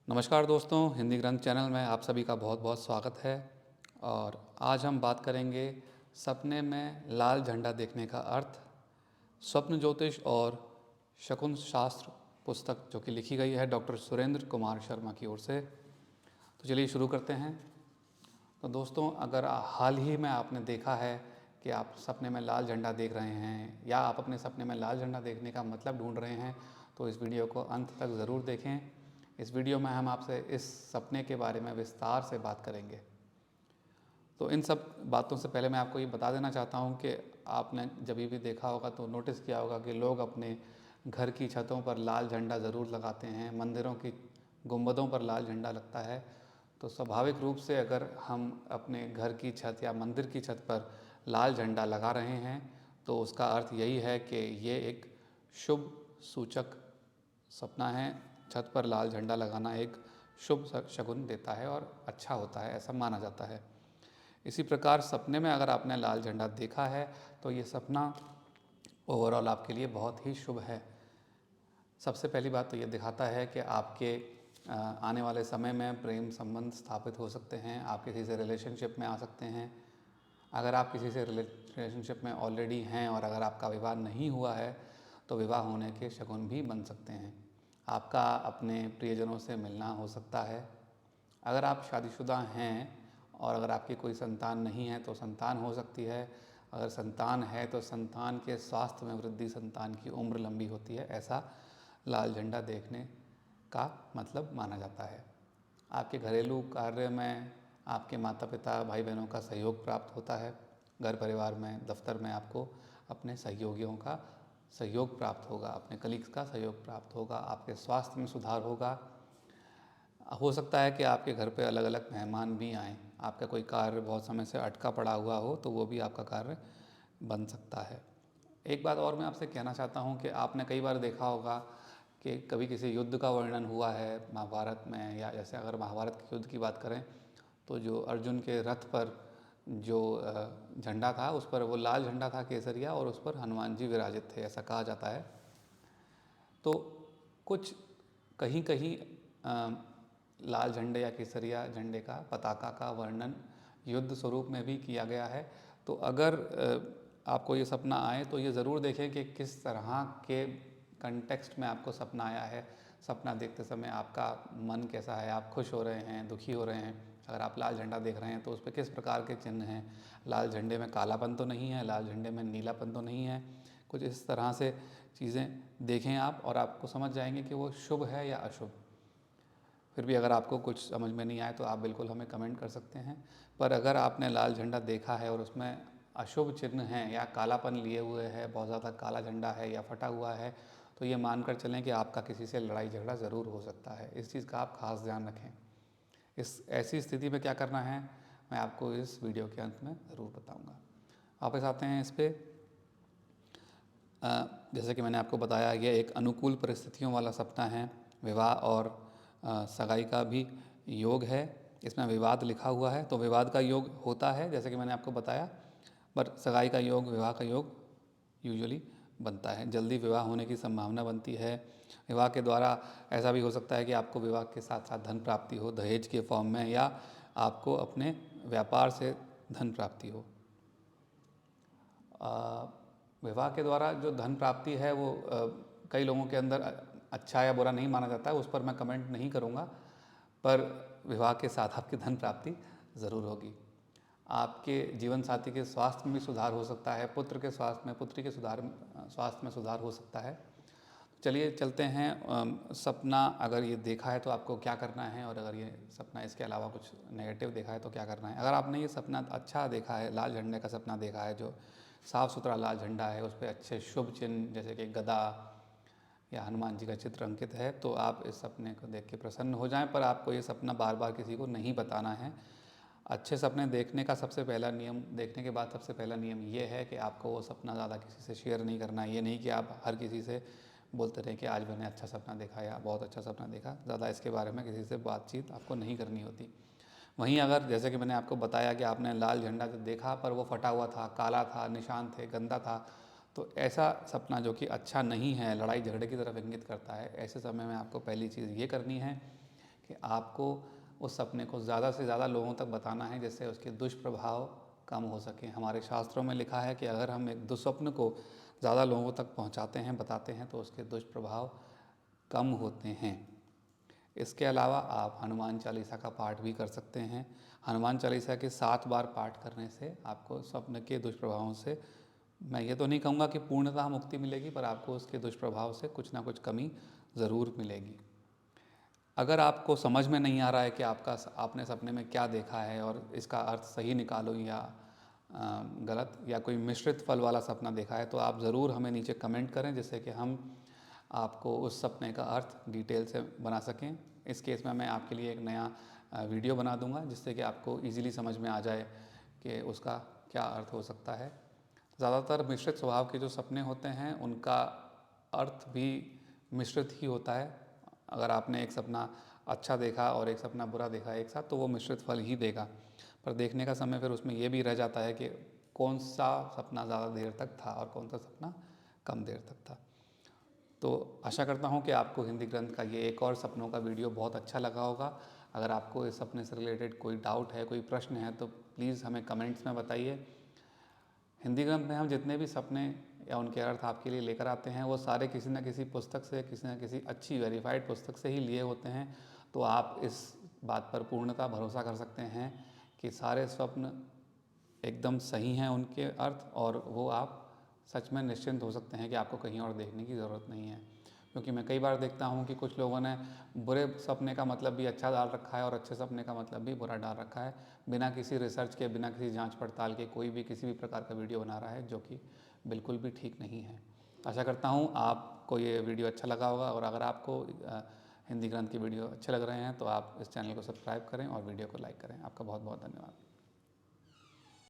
नमस्कार दोस्तों, हिंदी ग्रंथ चैनल में आप सभी का बहुत बहुत स्वागत है। और आज हम बात करेंगे सपने में लाल झंडा देखने का अर्थ, स्वप्न ज्योतिष और शकुन शास्त्र पुस्तक जो कि लिखी गई है डॉक्टर सुरेंद्र कुमार शर्मा की ओर से। तो चलिए शुरू करते हैं। तो दोस्तों, अगर हाल ही में आपने देखा है कि आप सपने में लाल झंडा देख रहे हैं या आप अपने सपने में लाल झंडा देखने का मतलब ढूंढ रहे हैं, तो इस वीडियो को अंत तक ज़रूर देखें। इस वीडियो में हम आपसे इस सपने के बारे में विस्तार से बात करेंगे। तो इन सब बातों से पहले मैं आपको ये बता देना चाहता हूँ कि आपने जब भी देखा होगा तो नोटिस किया होगा कि लोग अपने घर की छतों पर लाल झंडा ज़रूर लगाते हैं, मंदिरों की गुंबदों पर लाल झंडा लगता है। तो स्वाभाविक रूप से अगर हम अपने घर की छत या मंदिर की छत पर लाल झंडा लगा रहे हैं तो उसका अर्थ यही है कि ये एक शुभ सूचक सपना है। छत पर लाल झंडा लगाना एक शुभ शगुन देता है और अच्छा होता है, ऐसा माना जाता है। इसी प्रकार सपने में अगर आपने लाल झंडा देखा है तो ये सपना ओवरऑल आपके लिए बहुत ही शुभ है। सबसे पहली बात तो ये दिखाता है कि आपके आने वाले समय में प्रेम संबंध स्थापित हो सकते हैं, आप किसी से रिलेशनशिप में आ सकते हैं। अगर आप किसी से रिलेशनशिप में ऑलरेडी हैं और अगर आपका विवाह नहीं हुआ है तो विवाह होने के शगुन भी बन सकते हैं। आपका अपने प्रियजनों से मिलना हो सकता है। अगर आप शादीशुदा हैं और अगर आपकी कोई संतान नहीं है तो संतान हो सकती है। अगर संतान है तो संतान के स्वास्थ्य में वृद्धि, संतान की उम्र लंबी होती है, ऐसा लाल झंडा देखने का मतलब माना जाता है। आपके घरेलू कार्य में आपके माता पिता, भाई बहनों का सहयोग प्राप्त होता है। घर परिवार में, दफ्तर में आपको अपने सहयोगियों का सहयोग प्राप्त होगा, अपने कलीग्स का सहयोग प्राप्त होगा। आपके स्वास्थ्य में सुधार होगा। हो सकता है कि आपके घर पे अलग अलग मेहमान भी आएँ। आपका कोई कार्य बहुत समय से अटका पड़ा हुआ हो तो वो भी आपका कार्य बन सकता है। एक बात और मैं आपसे कहना चाहता हूँ कि आपने कई बार देखा होगा कि कभी किसी युद्ध का वर्णन हुआ है महाभारत में, या जैसे अगर महाभारत के युद्ध की बात करें तो जो अर्जुन के रथ पर जो झंडा था उस पर वो लाल झंडा था, केसरिया, और उस पर हनुमान जी विराजित थे, ऐसा कहा जाता है। तो कुछ कहीं कहीं लाल झंडे या केसरिया झंडे का, पताका का वर्णन युद्ध स्वरूप में भी किया गया है। तो अगर आपको ये सपना आए तो ये ज़रूर देखें कि किस तरह के कंटेक्स्ट में आपको सपना आया है। सपना देखते समय आपका मन कैसा है, आप खुश हो रहे हैं, दुखी हो रहे हैं। अगर आप लाल झंडा देख रहे हैं तो उस पर किस प्रकार के चिन्ह हैं। लाल झंडे में कालापन तो नहीं है, लाल झंडे में नीलापन तो नहीं है। कुछ इस तरह से चीज़ें देखें आप और आपको समझ जाएंगे कि वो शुभ है या अशुभ। फिर भी अगर आपको कुछ समझ में नहीं आए तो आप बिल्कुल हमें कमेंट कर सकते हैं। पर अगर आपने लाल झंडा देखा है और उसमें अशुभ चिन्ह हैं या कालापन लिए हुए है, बहुत ज़्यादा काला झंडा है या फटा हुआ है, तो ये मानकर चलें कि आपका किसी से लड़ाई झगड़ा ज़रूर हो सकता है। इस चीज़ का आप खास ध्यान रखें। इस ऐसी स्थिति में क्या करना है मैं आपको इस वीडियो के अंत में ज़रूर बताऊँगा। वापस आते हैं इस पर। जैसे कि मैंने आपको बताया, ये एक अनुकूल परिस्थितियों वाला सपना है। विवाह और सगाई का भी योग है। इसमें विवाद लिखा हुआ है तो विवाद का योग होता है जैसे कि मैंने आपको बताया, पर सगाई का योग, विवाह का योग यूजुअली बनता है। जल्दी विवाह होने की संभावना बनती है। विवाह के द्वारा ऐसा भी हो सकता है कि आपको विवाह के साथ साथ धन प्राप्ति हो दहेज के फॉर्म में, या आपको अपने व्यापार से धन प्राप्ति हो। विवाह के द्वारा जो धन प्राप्ति है वो कई लोगों के अंदर अच्छा या बुरा नहीं माना जाता है, उस पर मैं कमेंट नहीं करूँगा। पर विवाह के साथ आपकी धन प्राप्ति ज़रूर होगी। आपके जीवन साथी के स्वास्थ्य में भी सुधार हो सकता है, पुत्र के स्वास्थ्य में, पुत्री के स्वास्थ्य में सुधार हो सकता है। चलिए चलते हैं। सपना अगर ये देखा है तो आपको क्या करना है, और अगर ये सपना इसके अलावा कुछ नेगेटिव देखा है तो क्या करना है। अगर आपने ये सपना अच्छा देखा है, लाल झंडे का सपना देखा है, जो साफ़ सुथरा लाल झंडा है, उस पर अच्छे शुभ चिन्ह जैसे कि गदा या हनुमान जी का चित्र अंकित है, तो आप इस सपने को देख के प्रसन्न हो जाएं। पर आपको ये सपना बार बार किसी को नहीं बताना है। अच्छे सपने देखने का सबसे पहला नियम, देखने के बाद सबसे पहला नियम ये है कि आपको वो सपना ज़्यादा किसी से शेयर नहीं करना है। ये नहीं कि आप हर किसी से बोलते रहें कि आज मैंने अच्छा सपना देखा या बहुत अच्छा सपना देखा। ज़्यादा इसके बारे में किसी से बातचीत आपको नहीं करनी होती। वहीं अगर जैसे कि मैंने आपको बताया कि आपने लाल झंडा जो देखा पर वो फटा हुआ था, काला था, निशान थे, गंदा था, तो ऐसा सपना जो कि अच्छा नहीं है, लड़ाई झगड़े की तरफ इंगित करता है, ऐसे समय में आपको पहली चीज़ ये करनी है कि आपको उस सपने को ज़्यादा से ज़्यादा लोगों तक बताना है, जिससे उसके दुष्प्रभाव कम हो सकें। हमारे शास्त्रों में लिखा है कि अगर हम एक दुःस्वप्न को ज़्यादा लोगों तक पहुंचाते हैं, बताते हैं, तो उसके दुष्प्रभाव कम होते हैं। इसके अलावा आप हनुमान चालीसा का पाठ भी कर सकते हैं। हनुमान चालीसा के 7 बार पाठ करने से आपको स्वप्न के दुष्प्रभावों से, मैं ये तो नहीं कहूँगा कि पूर्णतः मुक्ति मिलेगी, पर आपको उसके दुष्प्रभाव से कुछ ना कुछ कमी ज़रूर मिलेगी। अगर आपको समझ में नहीं आ रहा है कि आपने सपने में क्या देखा है और इसका अर्थ सही निकालो या गलत, या कोई मिश्रित फल वाला सपना देखा है, तो आप ज़रूर हमें नीचे कमेंट करें, जिससे कि हम आपको उस सपने का अर्थ डिटेल से बना सकें। इस केस में मैं आपके लिए एक नया वीडियो बना दूंगा, जिससे कि आपको इजीली समझ में आ जाए कि उसका क्या अर्थ हो सकता है। ज़्यादातर मिश्रित स्वभाव के जो सपने होते हैं उनका अर्थ भी मिश्रित ही होता है। अगर आपने एक सपना अच्छा देखा और एक सपना बुरा देखा एक साथ, तो वो मिश्रित फल ही देगा। पर देखने का समय फिर उसमें ये भी रह जाता है कि कौन सा सपना ज़्यादा देर तक था और कौन सा सपना कम देर तक था। तो आशा करता हूँ कि आपको हिंदी ग्रंथ का ये एक और सपनों का वीडियो बहुत अच्छा लगा होगा। अगर आपको इस सपने से रिलेटेड कोई डाउट है, कोई प्रश्न है, तो प्लीज़ हमें कमेंट्स में बताइए। हिंदी ग्रंथ में हम जितने भी सपने या उनके अर्थ आपके लिए लेकर आते हैं, वो सारे किसी न किसी पुस्तक से, किसी न किसी अच्छी वेरीफाइड पुस्तक से ही लिए होते हैं। तो आप इस बात पर पूर्णतः भरोसा कर सकते हैं कि सारे स्वप्न एकदम सही हैं उनके अर्थ, और वो आप सच में निश्चिंत हो सकते हैं कि आपको कहीं और देखने की ज़रूरत नहीं है। क्योंकि मैं कई बार देखता हूँ कि कुछ लोगों ने बुरे सपने का मतलब भी अच्छा डाल रखा है और अच्छे सपने का मतलब भी बुरा डाल रखा है, बिना किसी रिसर्च के, बिना किसी जांच पड़ताल के कोई भी किसी भी प्रकार का वीडियो बना रहा है, जो कि बिल्कुल भी ठीक नहीं है। आशा करता हूँ आपको ये वीडियो अच्छा लगा होगा, और अगर आपको हिंदी ग्रंथ के वीडियो अच्छे लग रहे हैं तो आप इस चैनल को सब्सक्राइब करें और वीडियो को लाइक करें। आपका बहुत बहुत धन्यवाद।